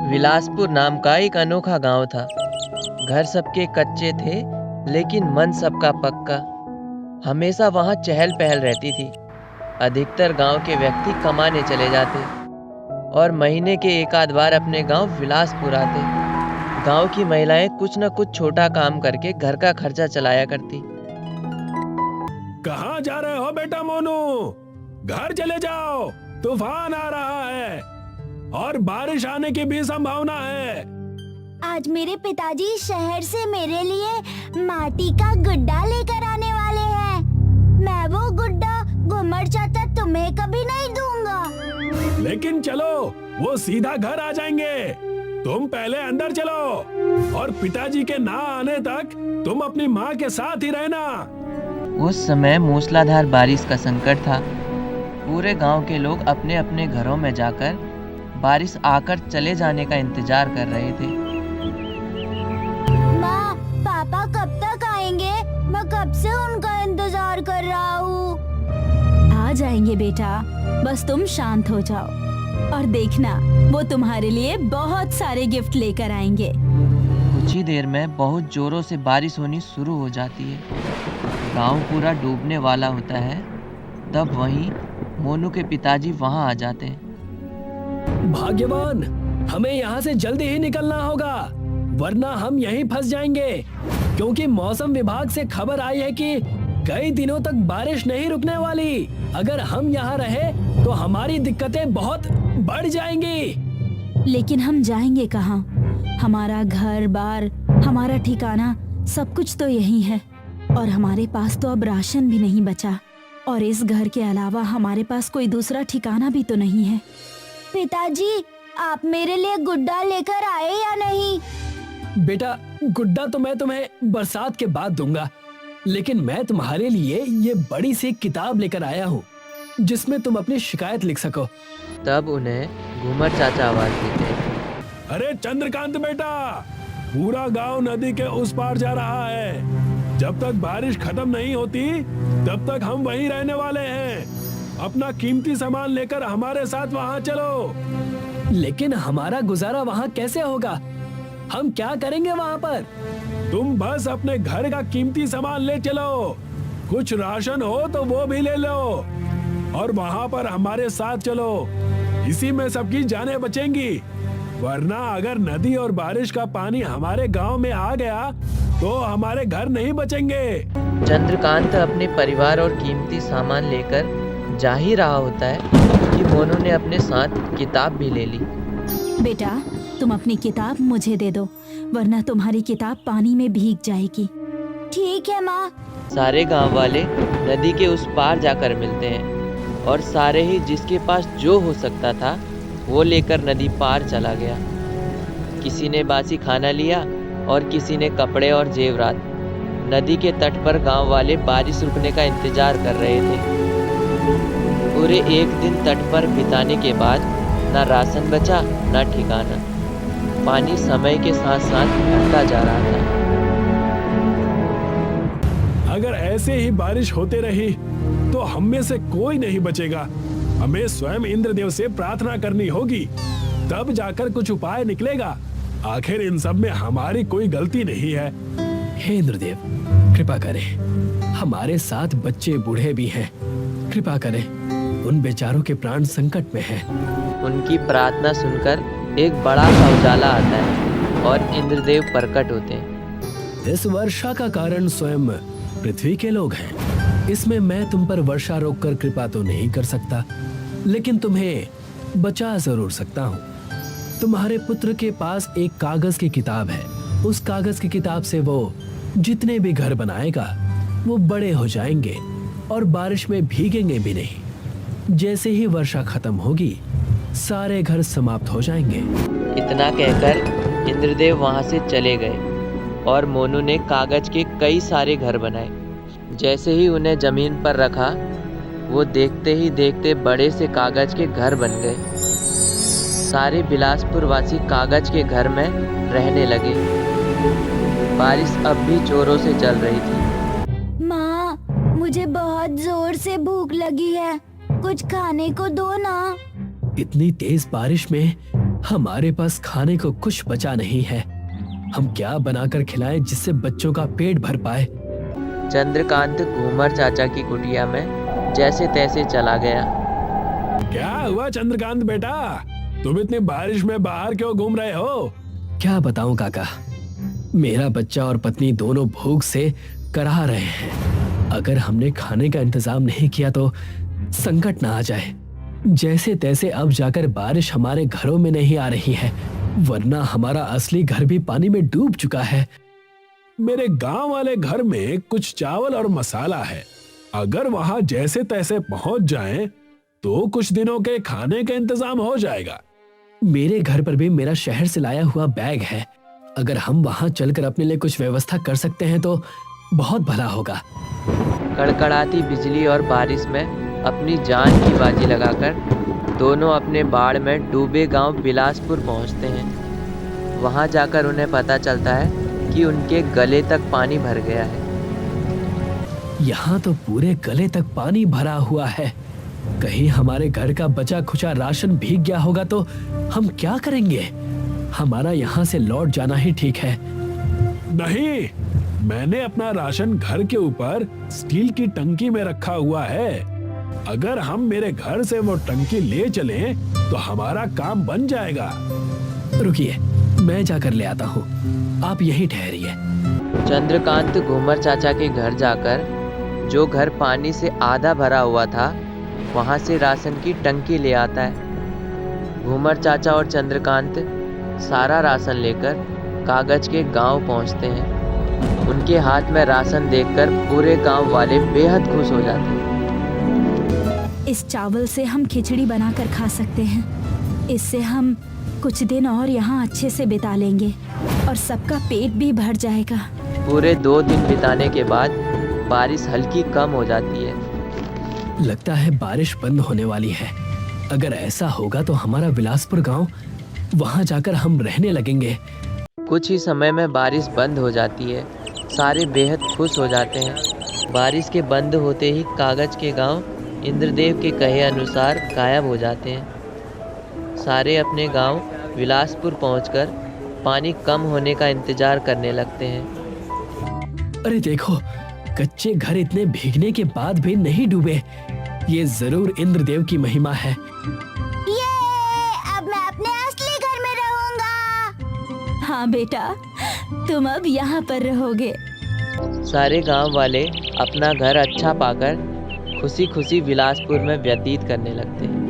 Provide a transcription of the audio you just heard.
विलासपुर नाम का एक अनोखा गांव था। घर सबके कच्चे थे, लेकिन मन सबका पक्का। हमेशा वहां चहल पहल रहती थी। अधिकतर गांव के व्यक्ति कमाने चले जाते और महीने के एक आध बार अपने गांव विलासपुर आते। गांव की महिलाएं कुछ न कुछ छोटा काम करके घर का खर्चा चलाया करती। कहाँ जा रहे हो बेटा मोनू? घर चले जाओ, तूफान आ रहा है और बारिश आने की भी संभावना है। आज मेरे पिताजी शहर से मेरे लिए माटी का गुड्डा लेकर आने वाले हैं। मैं वो गुड्डा घुमर चाचा तुम्हें कभी नहीं दूंगा। लेकिन चलो, वो सीधा घर आ जाएंगे। तुम पहले अंदर चलो और पिताजी के ना आने तक तुम अपनी माँ के साथ ही रहना। उस समय मूसलाधार बारिश का संकट था। पूरे गांव के लोग अपने अपने घरों में जाकर बारिश आकर चले जाने का इंतजार कर रहे थे। माँ, पापा कब तक आएंगे? मैं कब से उनका इंतजार कर रहा हूँ। आ जाएंगे बेटा, बस तुम शांत हो जाओ और देखना, वो तुम्हारे लिए बहुत सारे गिफ्ट लेकर आएंगे। कुछ ही देर में बहुत जोरों से बारिश होनी शुरू हो जाती है। गांव पूरा डूबने वाला होता है। तब वहीं मोनू के पिताजी वहां आ जाते हैं। भाग्यवान, हमें यहाँ से जल्दी ही निकलना होगा, वरना हम यहीं फंस जाएंगे। क्योंकि मौसम विभाग से खबर आई है कि कई दिनों तक बारिश नहीं रुकने वाली। अगर हम यहाँ रहे तो हमारी दिक्कतें बहुत बढ़ जाएंगी। लेकिन हम जाएंगे कहाँ? हमारा घर बार, हमारा ठिकाना, सब कुछ तो यही है और हमारे पास तो अब राशन भी नहीं बचा। और इस घर के अलावा हमारे पास कोई दूसरा ठिकाना भी तो नहीं है। पिताजी, आप मेरे लिए गुड्डा लेकर आए या नहीं? बेटा, गुड्डा तो मैं तुम्हें बरसात के बाद दूंगा, लेकिन मैं तुम्हारे लिए ये बड़ी सी किताब लेकर आया हूँ जिसमें तुम अपनी शिकायत लिख सको। तब उन्हें घूमर चाचा आवाज देते हैं। अरे चंद्रकांत बेटा, पूरा गांव नदी के उस पार जा रहा है। जब तक बारिश खत्म नहीं होती तब तक हम वहीं रहने वाले हैं। अपना कीमती सामान लेकर हमारे साथ वहां चलो। लेकिन हमारा गुजारा वहां कैसे होगा? हम क्या करेंगे वहां पर? तुम बस अपने घर का कीमती सामान ले चलो। कुछ राशन हो तो वो भी ले लो और वहां पर हमारे साथ चलो। इसी में सबकी जानें बचेंगी। वरना अगर नदी और बारिश का पानी हमारे गांव में आ गया तो हमारे घर नहीं बचेंगे। चंद्रकांत अपने परिवार और कीमती सामान लेकर जा ही रहा होता है कि मोनू ने अपने साथ किताब भी ले ली। बेटा, तुम अपनी किताब मुझे दे दो, वरना तुम्हारी किताब पानी में भीग जाएगी। ठीक है माँ। सारे गांव वाले नदी के उस पार जाकर मिलते हैं और सारे ही जिसके पास जो हो सकता था वो लेकर नदी पार चला गया। किसी ने बासी खाना लिया और किसी ने कपड़े और जेवरात। नदी के तट पर गांव वाले बारिश रुकने का इंतजार कर रहे थे। पूरे एक दिन तट पर बिताने के बाद ना राशन बचा ना ठिकाना। पानी समय के साथ साथ बढ़ता जा रहा था। अगर ऐसे ही बारिश होते रही तो हम में से कोई नहीं बचेगा। हमें स्वयं इंद्रदेव से प्रार्थना करनी होगी, तब जाकर कुछ उपाय निकलेगा। आखिर इन सब में हमारी कोई गलती नहीं है। हे इंद्रदेव, कृपा करें। हमारे साथ बच्चे बूढ़े भी हैं। कृपा करें, उन बेचारों के प्राण संकट में हैं। उनकी प्रार्थना सुनकर एक बड़ा सा उजाला आता है और इंद्रदेव प्रकट होते हैं। इस वर्षा का कारण स्वयं पृथ्वी के लोग हैं। इसमें मैं तुम पर वर्षा रोककर कृपा तो नहीं कर सकता, लेकिन तुम्हें बचा जरूर सकता हूँ। तुम्हारे पुत्र के पास एक कागज की किताब है। उस कागज की किताब से वो जितने भी घर बनाएगा वो बड़े हो जाएंगे और बारिश में भीगेंगे भी नहीं। जैसे ही वर्षा खत्म होगी सारे घर समाप्त हो जाएंगे। इतना कहकर इंद्रदेव वहां से चले गए और मोनू ने कागज के कई सारे घर बनाए। जैसे ही उन्हें जमीन पर रखा, वो देखते ही देखते बड़े से कागज के घर बन गए। सारे बिलासपुर वासी कागज के घर में रहने लगे। बारिश अब भी जोरों से चल रही थी। माँ, मुझे बहुत जोर से भूख लगी है, कुछ खाने को दो ना। इतनी तेज बारिश में हमारे पास खाने को कुछ बचा नहीं है। हम क्या बनाकर खिलाएं जिससे बच्चों का पेट भर पाए। चंद्रकांत घूमर चाचा की कुटिया में जैसे तैसे चला गया। क्या हुआ चंद्रकांत बेटा, तुम इतनी बारिश में बाहर क्यों घूम रहे हो? क्या बताऊं काका, मेरा बच्चा और पत्नी दोनों भूख से कराह रहे हैं। अगर हमने खाने का इंतजाम नहीं किया तो संकट ना आ जाए। जैसे तैसे अब जाकर बारिश हमारे घरों में नहीं आ रही है, वरना हमारा असली घर भी पानी में डूब चुका है। मेरे गांव वाले घर में कुछ चावल और मसाला है, अगर वहां जैसे तैसे पहुंच जाएं, तो कुछ दिनों के खाने का इंतजाम हो जाएगा। मेरे घर पर भी मेरा शहर से लाया हुआ बैग है, अगर हम वहां चलकर अपने लिए कुछ व्यवस्था कर सकते हैं तो बहुत भला होगा। कड़कड़ाती बिजली और बारिश में अपनी जान की बाजी लगाकर दोनों अपने बाढ़ में डूबे गांव बिलासपुर पहुंचते हैं। वहां जाकर उन्हें पता चलता है कि उनके गले तक पानी भर गया है। यहाँ तो पूरे गले तक पानी भरा हुआ है। कहीं हमारे घर का बचा खुचा राशन भीग गया होगा तो हम क्या करेंगे? हमारा यहाँ से लौट जाना ही ठीक है। नहीं, मैंने अपना राशन घर के ऊपर स्टील की टंकी में रखा हुआ है। अगर हम मेरे घर से वो टंकी ले चलें, तो हमारा काम बन जाएगा। रुकिए, मैं जाकर ले आता हूँ, आप यहीं ठहरिए। चंद्रकांत घूमर चाचा के घर जाकर, जो घर पानी से आधा भरा हुआ था, वहां से राशन की टंकी ले आता है। घूमर चाचा और चंद्रकांत सारा राशन लेकर कागज के गांव पहुंचते हैं। उनके हाथ में राशन देखकर पूरे गांव वाले बेहद खुश हो जाते हैं। इस चावल से हम खिचड़ी बनाकर खा सकते हैं। इससे हम कुछ दिन और यहाँ अच्छे से बिता लेंगे और सबका पेट भी भर जाएगा। पूरे 2 दिन बिताने के बाद बारिश हल्की कम हो जाती है। लगता है बारिश बंद होने वाली है। अगर ऐसा होगा तो हमारा बिलासपुर गांव, वहां जाकर हम रहने लगेंगे। कुछ ही समय में बारिश बंद हो जाती है। सारे बेहद खुश हो जाते हैं। बारिश के बंद होते ही कागज के गांव इंद्रदेव के कहे अनुसार गायब हो जाते हैं। सारे अपने गांव बिलासपुर पहुंचकर पानी कम होने का इंतजार करने लगते हैं। अरे देखो, कच्चे घर इतने भीगने के बाद भी नहीं डूबे। ये जरूर इंद्रदेव की महिमा है। ये अब मैं अपने असली घर में रहूंगा। हाँ बेटा, तुम अब यहाँ पर रहोगे। सारे गांव वाले अपना घर अच्छा पाकर खुशी खुशी बिलासपुर में व्यतीत करने लगते हैं।